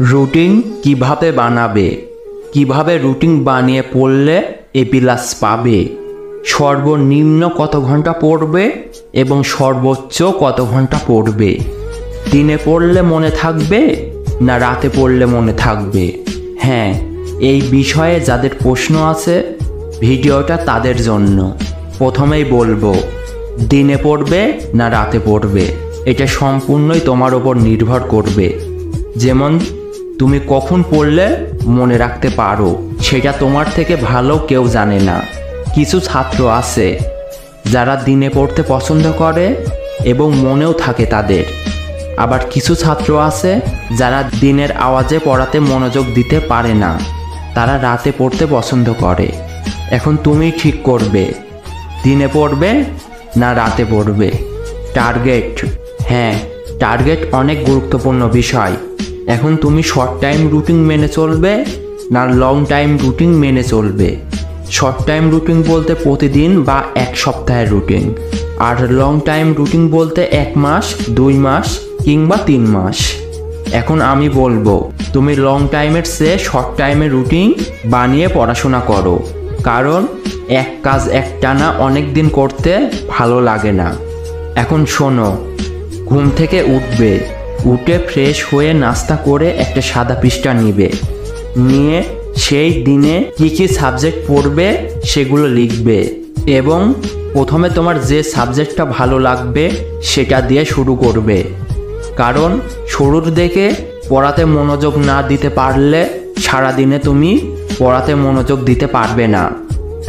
Routine কিভাবে বানাবে, কিভাবে রুটিন বানিয়ে পড়লে এ প্লাস পাবে, সর্বনিম্ন কত ঘন্টা পড়বে এবং সর্বোচ্চ কত ঘন্টা পড়বে, দিনে পড়লে মনে থাকবে না রাতে পড়লে মনে থাকবে। হ্যাঁ, এই বিষয়ে যাদের প্রশ্ন আছে ভিডিওটা তাদের জন্য। প্রথমেই বলবো, দিনে পড়বে না রাতে পড়বে এটা সম্পূর্ণই তোমার ওপর নির্ভর করবে। যেমন তুমি কখন পড়লে মনে রাখতে পারো সেটা তোমার থেকে ভালো কেউ জানে না। কিছু ছাত্র আছে যারা দিনে পড়তে পছন্দ করে এবং মনেও থাকে তাদের, আবার কিছু ছাত্র আছে যারা দিনের আওয়াজে পড়াতে মনোযোগ দিতে পারে না, তারা রাতে পড়তে পছন্দ করে। এখন তুমি ঠিক করবে দিনে পড়বে না রাতে পড়বে। টার্গেট, হ্যাঁ টার্গেট অনেক গুরুত্বপূর্ণ বিষয়। এখন তুমি শর্ট টাইম রুটিন মেনে চলবে না লং টাইম রুটিন মেনে চলবে। শর্ট টাইম রুটিন বলতে প্রতিদিন বা এক সপ্তাহের রুটিন, আর লং টাইম রুটিন বলতে 1 মাস 2 মাস কিংবা 3 মাস। এখন আমি বলবো তুমি লং টাইমের চেয়ে শর্ট টাইমের রুটিন বানিয়ে পড়াশোনা করো, কারণ এক কাজ একটানা অনেক দিন করতে ভালো লাগে না। এখন শোনো, ঘুম থেকে উঠবে, উঠে ফ্রেশ হয়ে নাস্তা করে একটা সাদা পৃষ্ঠা নিবে, নিয়ে সেই দিনে কি কি সাবজেক্ট পড়বে সেগুলো লিখবে এবং প্রথমে তোমার যে সাবজেক্টটা ভালো লাগবে সেটা দিয়ে শুরু করবে। কারণ শুরুর দিকে পড়াতে মনোযোগ না দিতে পারলে সারাদিনে তুমি পড়াতে মনোযোগ দিতে পারবে না।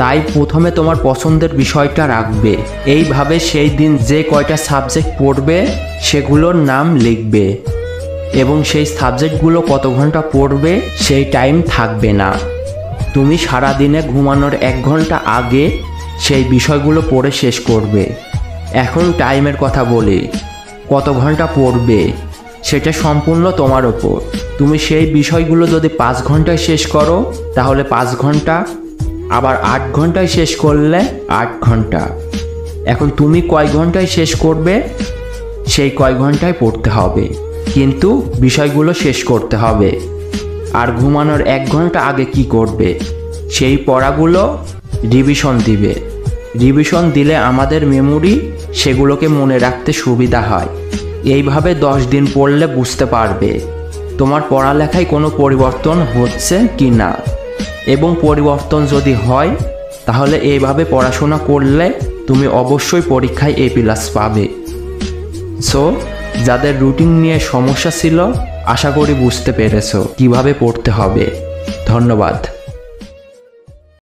তাই প্রথমে তোমার পছন্দের বিষয়টা রাখবে। এইভাবে সেই দিন যে কয়টা সাবজেক্ট পড়বে সেগুলোর নাম লিখবে এবং সেই সাবজেক্টগুলো কত ঘন্টা পড়বে সেই টাইম থাকবে না। তুমি সারাদিনে ঘুমানোর 1 ঘন্টা আগে সেই বিষয়গুলো পড়ে শেষ করবে। এখন টাইমের কথা বলি, কত ঘন্টা পড়বে সেটা সম্পূর্ণ তোমার ওপর। তুমি সেই বিষয়গুলো যদি 5 ঘন্টায় শেষ করো তাহলে 5 ঘন্টা, আবার 8 ঘন্টায় শেষ করলে 8 ঘন্টা। এখন তুমি কয় ঘন্টায় শেষ করবে সেই কয় ঘন্টায় পড়তে হবে, কিন্তু বিষয়গুলো শেষ করতে হবে। আর ঘুমানোর 1 ঘন্টা আগে কি করবে, সেই পড়াগুলো রিভিশন দিবে। রিভিশন দিলে আমাদের মেমোরি সেগুলোকে মনে রাখতে সুবিধা হয়। এইভাবে 10 দিন পড়লে বুঝতে পারবে তোমার পড়ালেখায় কোনো পরিবর্তন হচ্ছে কি না, এবং পরিবর্তন যদি হয় তাহলে এইভাবে পড়াশোনা করলে তুমি অবশ্যই পরীক্ষায় A+ পাবে। সো যাদের রুটিন নিয়ে সমস্যা ছিল আশা করি বুঝতে পেরেছো কিভাবে পড়তে হবে। ধন্যবাদ।